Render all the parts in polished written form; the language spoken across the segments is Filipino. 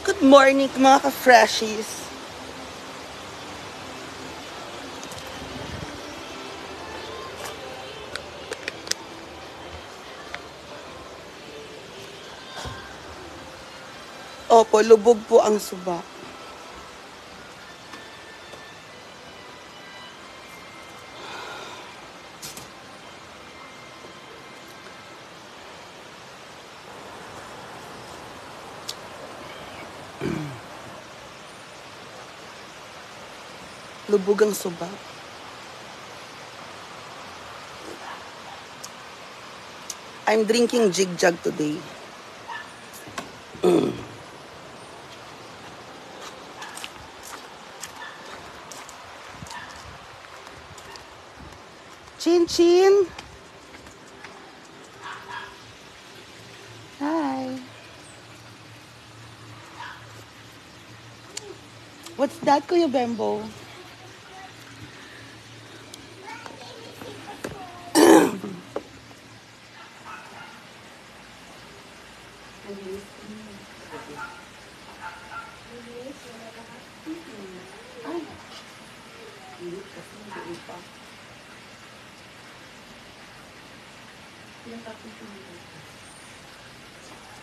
Good morning mga ka-freshies. Opo, lubog po ang suba. Lubog ang suba. I'm drinking Jig-Jug today. Chin Chin. Hi. What's that, Kuya Bembo?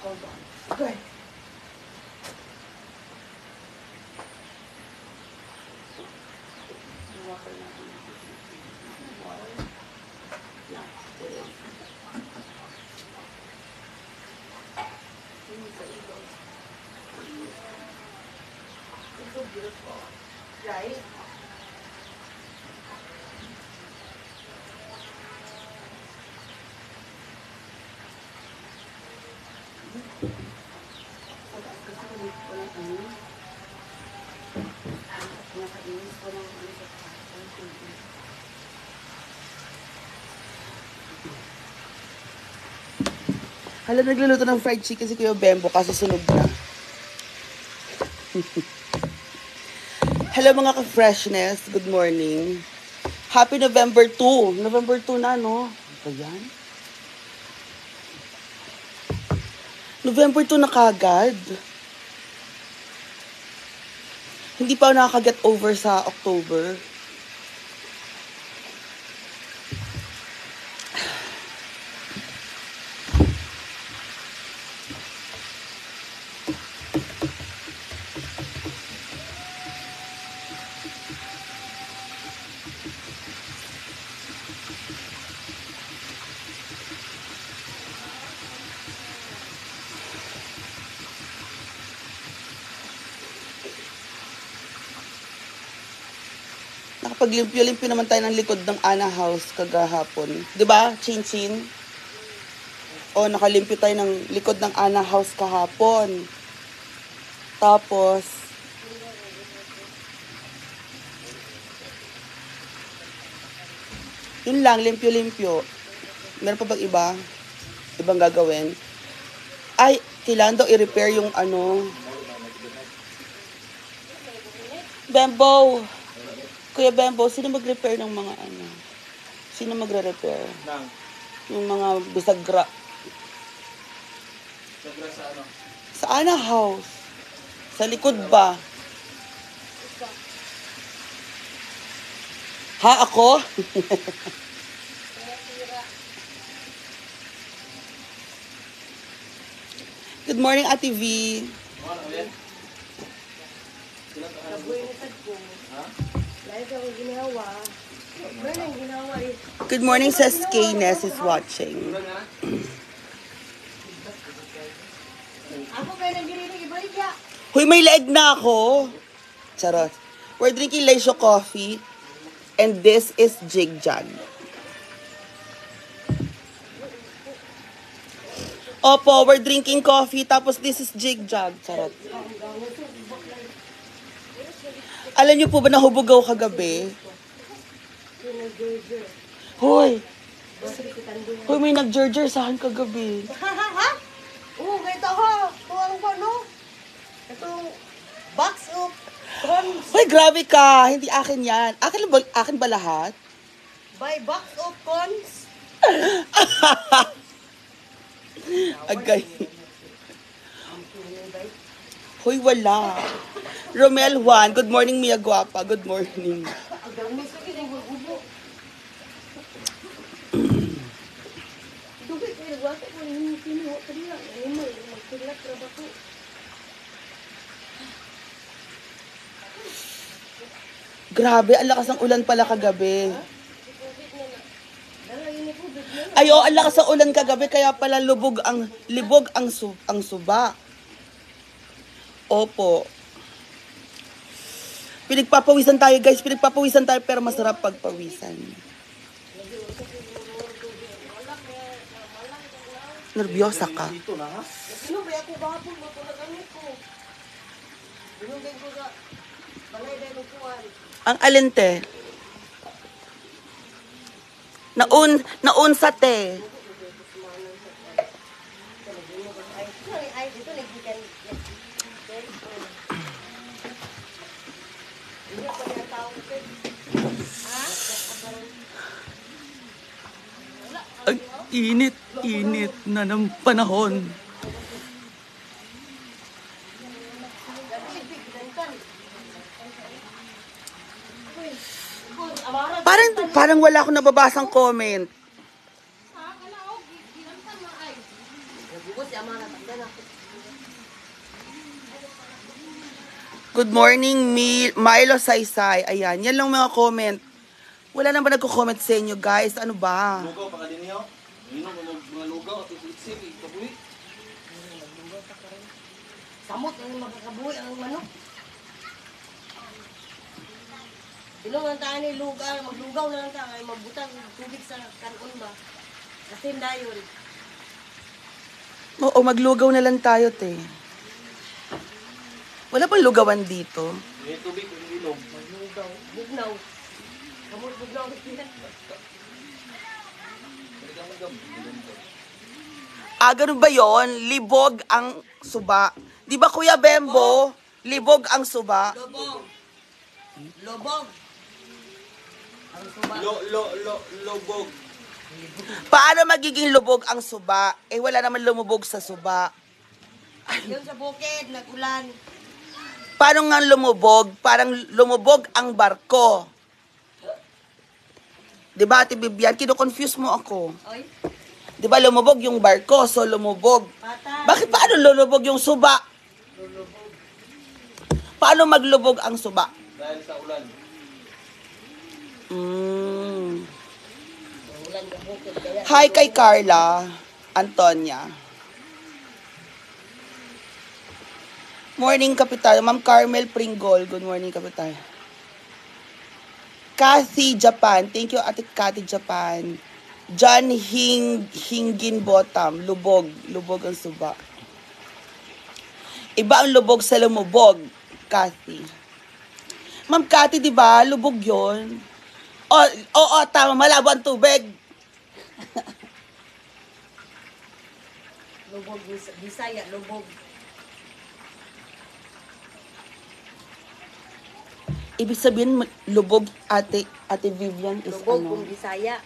Hold on. Go ahead. It's so beautiful, right? Hala, nagluluto ng fried chicken si Kuya Bembo kasi sunog na. Hello mga ka-freshness. Good morning. Happy November 2. November 2 na, no? Ano yan? November 2 na kagad. Hindi pa ako nakaka-get over sa October. Nakapaglimpyo-limpyo naman tayo ng likod ng Ana House kagahapon. 'Di ba, Chin Chin? O, nakalimpyo tayo ng likod ng Ana House kahapon. Tapos, yun lang, limpyo-limpyo. Meron pa bang iba? Ibang gagawin? Ay, kailangan daw i-repair yung ano. Bembo! Kuya Bembo, sino mag-repair ng mga ano? Sino magre-repair? Yung mga bisagra. Bisagra sa ano? Sa Ana House. Sa likod ba? Ha, ako? Good morning, Ate V. Ano yan? Good morning, says Kaynes is watching. Ako kayo nagdirinig ibalik ya. Huy, may leeg na ako. Charot. We're drinking Leisure coffee. And this is Jig Jag. Opo, we're drinking coffee. Tapos this is Jig Jag. Charot. Alam niyo po ba nahubugaw kagabi? Hoy! Hoy, may nag-jerjer sa akin kagabi. Ha? Oo, ganito ho. Tuwang ko, no? Itong box of corns. Hoy, grabe ka! Hindi akin yan. Akin ba lahat? By box of corns. Agay. Hoy, wala. Romel Juan, good morning, Mia Guapa. Good morning. Agang miso kinigugubo. Dugay kayo, wate ko yung pinuho ka nila. Ngayon mo, magpilat trabaho. Grabe, ang lakas ng ulan pala kagabi. Dala yun ni Kubit na. Ay, oh, ang lakas ng ulan kagabi, kaya pala libog ang suba. Opo. Pinagpapawisan tayo, guys. Pinagpapawisan tayo, pero masarap pagpawisan. Nervyosa ka. Dito na ha? Ano ba ako bahapon mo ito nagamit ko? Binugay ko sa balay na lupuan. Ang alente. Naun sa te. Ay, dito nagbigan. Hindi ako niya tao ko. Ang init na ng panahon. Parang wala akong nababasang comment. Good morning, Milo Saysay. Ayan, yan lang mga comment. Wala nang ba nagko-comment sa inyo, guys? Ano ba? Lugaw pa ka din niyo? Inom mga lugaw at itlitsig, ikabuhi. Samot ang magkakabuhi ang manok. Ilungan tayo ni lugaw, maglugaw na lang tayo, ay magbutang tubig sa kanon ba? Kasi dayon. Oo, maglugaw na lang tayo, te. Wala pang lugawan dito. May tubig kung ilong. Maglugaw, bugnaw. Kamot bugnaw. Ah, ganun ba yon? Libog ang suba. Di ba, Kuya Bembo? Libog ang suba. Lobog. Lobog. Ang suba. Lobog. Paano magiging lubog ang suba? Eh, wala naman lumubog sa suba. Yun sa bukid, nag-ulan. Paano nga lumubog? Parang lumubog ang barko. Di ba, Ate Bibian? Kino-confuse mo ako. Oy, Di ba, lumubog yung barko, so lumubog. patay. Bakit paano lulubog yung suba? Paano maglubog ang suba? Dahil sa ulan. Ulan sa bukid kaya. Hi kay Carla Antonia. Morning, Kapitan. Ma'am Carmel Pringol. Good morning, Kapitan. Kathy Japan. Thank you, Ate Kathy Japan. John Hingin Bottom. Lubog. Lubog ang suba. Iba ang lubog sa lumubog. Kathy. Ma'am Kathy, di ba? Lubog yon. Oo, tama. Malabo ang tubig. Lubog, Bisaya, lubog. Ibig sabihin, lubog, Ate Vivian is Lubog ano? kung Bisaya.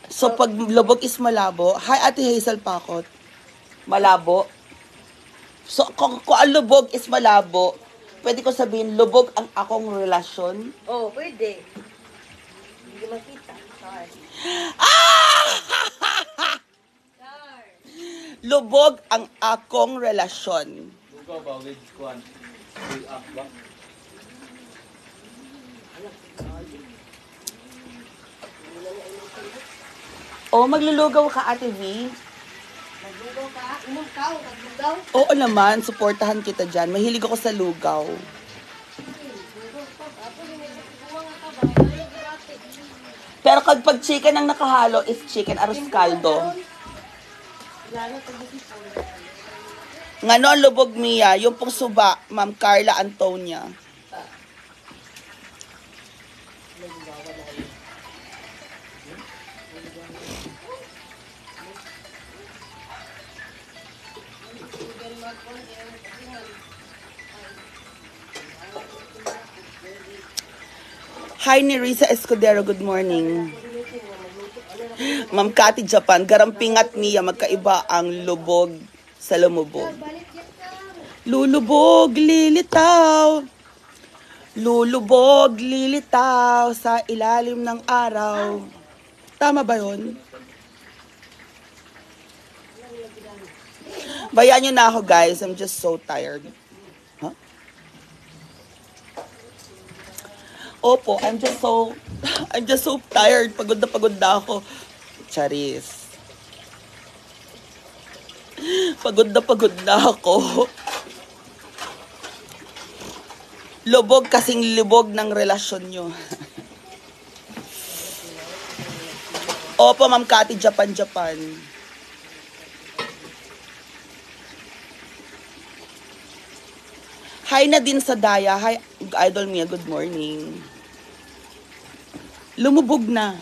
So, pag lubog is malabo, hi, Ate Hazel Pakot. Malabo. So, kung ang lubog is malabo, pwede ko sabihin, lubog ang akong relasyon. Oh, pwede. Hindi makita. Sorry. Lubog ang akong relasyon. Lugaw ba with kuan? With up ba? O, maglulugaw ka, Ate V. Maglugaw ka? Inom ka? Maglugaw? Oo naman, suportahan kita dyan. Mahilig ako sa lugaw. Pero kapag chicken ang nakahalo is chicken arroz caldo. Ngano ang lubog Mia, yung pong suba, Ma'am Carla Antonia. Hi, Nerissa Escudero. Good morning. Ma'am Cathy Japan. Garampingat niya. Magkaiba ang lubog sa lumubog. Lulubog, lilitaw. Lulubog, lilitaw sa ilalim ng araw. Tama ba yun? Bayan nyo na ako, guys. I'm just so tired. Huh? Opo, I'm just so tired. Pagod na ako. Charis. Pagod na ako. Lubog kasing lubog ng relasyon nyo. Opo, Ma'am Cathy, Japan. Hi na din sa Daya. Hi, Idol Mia. Good morning. Lumubog na.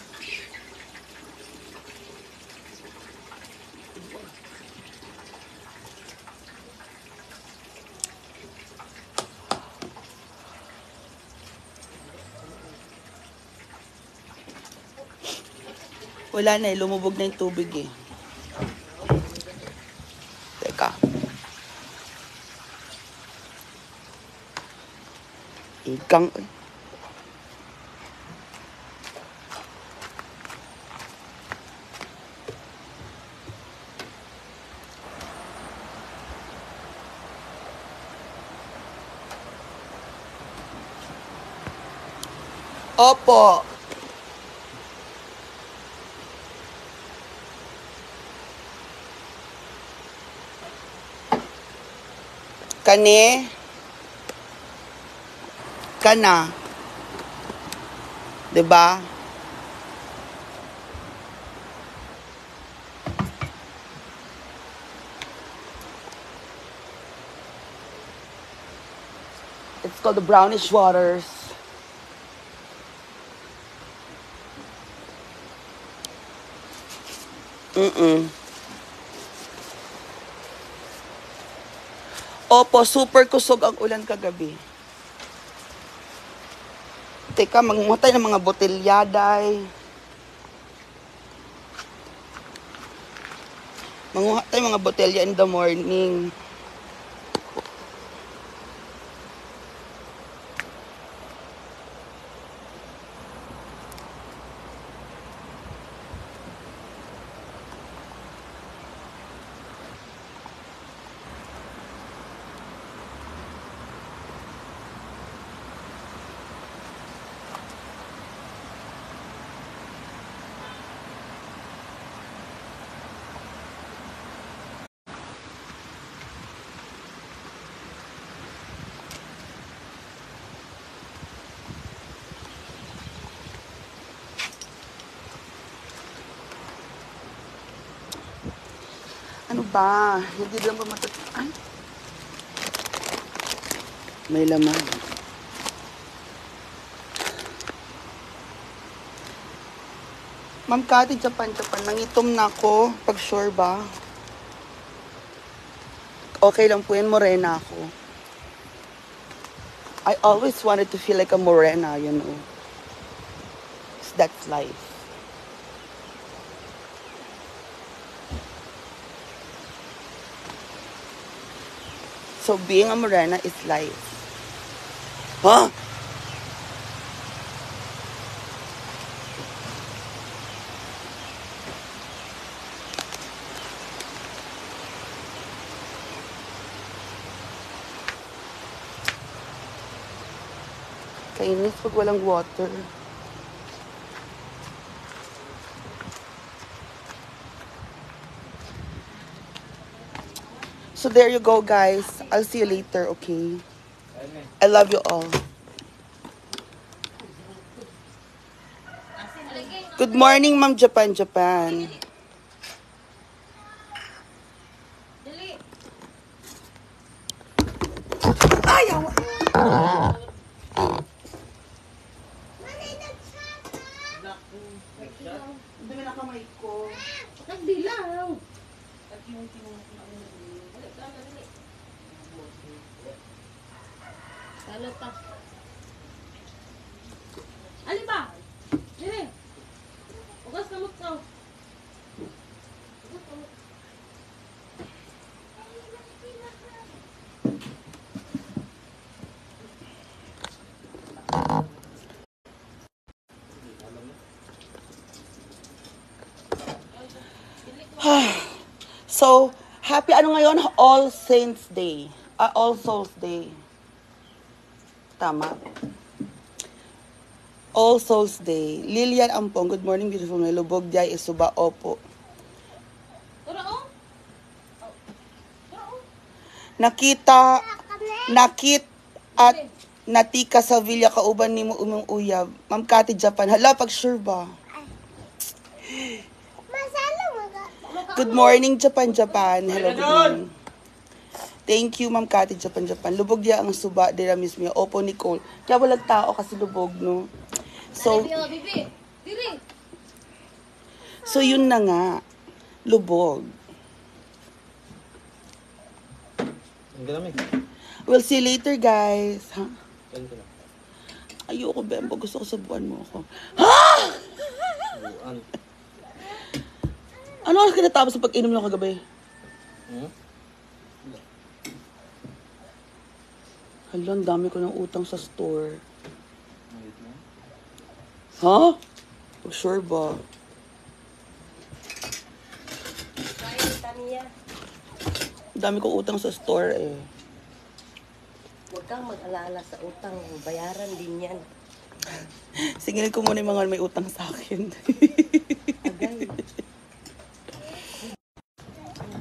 Wala na eh. Lumubog na yung tubig eh. Teka. Ikang... Opo. Kani. Kana. 'Di ba? It's called the brownish waters. Mm-mm. Opo, super kusog ang ulan kagabi. Teka, mangunguha tayo ng mga botelyaday. Manguha tayo mga botelya in the morning. Ano ba? Hindi lang ba ay? May laman. Ma'am Cathy, Japan. Nangitom na ako. Pag sure ba? Okay lang po yan, morena ako. I always wanted to feel like a morena, you know. That's life. So being a morena is life. Huh? Kainis pag walang water. So there you go, guys. I'll see you later, okay? I love you all. Good morning, Ma'am Japan. Ayaw! Dami na kamay ko. Nagdilaw. Salot pa. Alin ba? Dire. Ugas kamot ka. So, happy ano ngayon? All Saints Day. All Souls Day. Tama. All Souls Day. Lilian Ampong, good morning, beautiful. Lubog Diay Isuba, opo. Nakit at natika sa Villa kauban nimo umong uyab. Ma'am Cathy, Japan. Hala, pag sure ba? Good morning, Japan. Hello, good morning. Thank you, Ma'am Cathy, Japan. Lubog dia ang suba, dira mismo. Opo, Nicole. Kaya walang tao kasi lubog, no? So yun na nga. Lubog. We'll see you later, guys. Ha? Ayoko, Bembo. Gusto ko sa buwan mo ako. Ha? Ano oras ka natapos sa pag-inom nyo kagabi? Hala, ang dami ko ng utang sa store. Ha? Sure ba? Ang dami kong utang sa store eh. Huwag kang mag-alala sa utang. Bayaran din yan. Singilin ko muna yung mga may utang sa akin. Agay.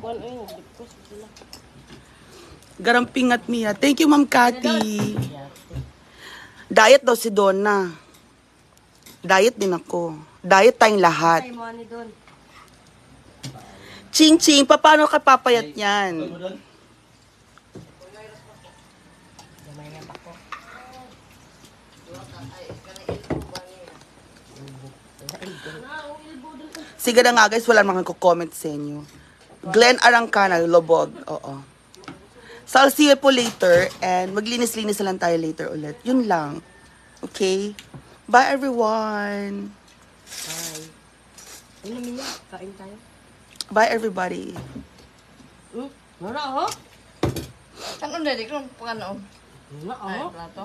Buwan ay, nagdipos sila. Garamping at Mia. Thank you, Ma'am Cathy. Diet daw si Donna. Diet din ako. Diet tayong lahat. Ay, mo ani doon. Ching, paano ka papayat yan? Gamay na pa ko. Sige na nga guys, wala naman comment sa inyo. Glenn Arangcana, Lobog. Oo. So I'll see you po later and maglinis-linis na lang tayo later ulit. Yun lang. Okay? Bye everyone. Bye. Ano namin yan? Kain tayo. Bye everybody. Wala, ho? Ano na, di ko pagkanoon. Wala, Ay, ho? plato.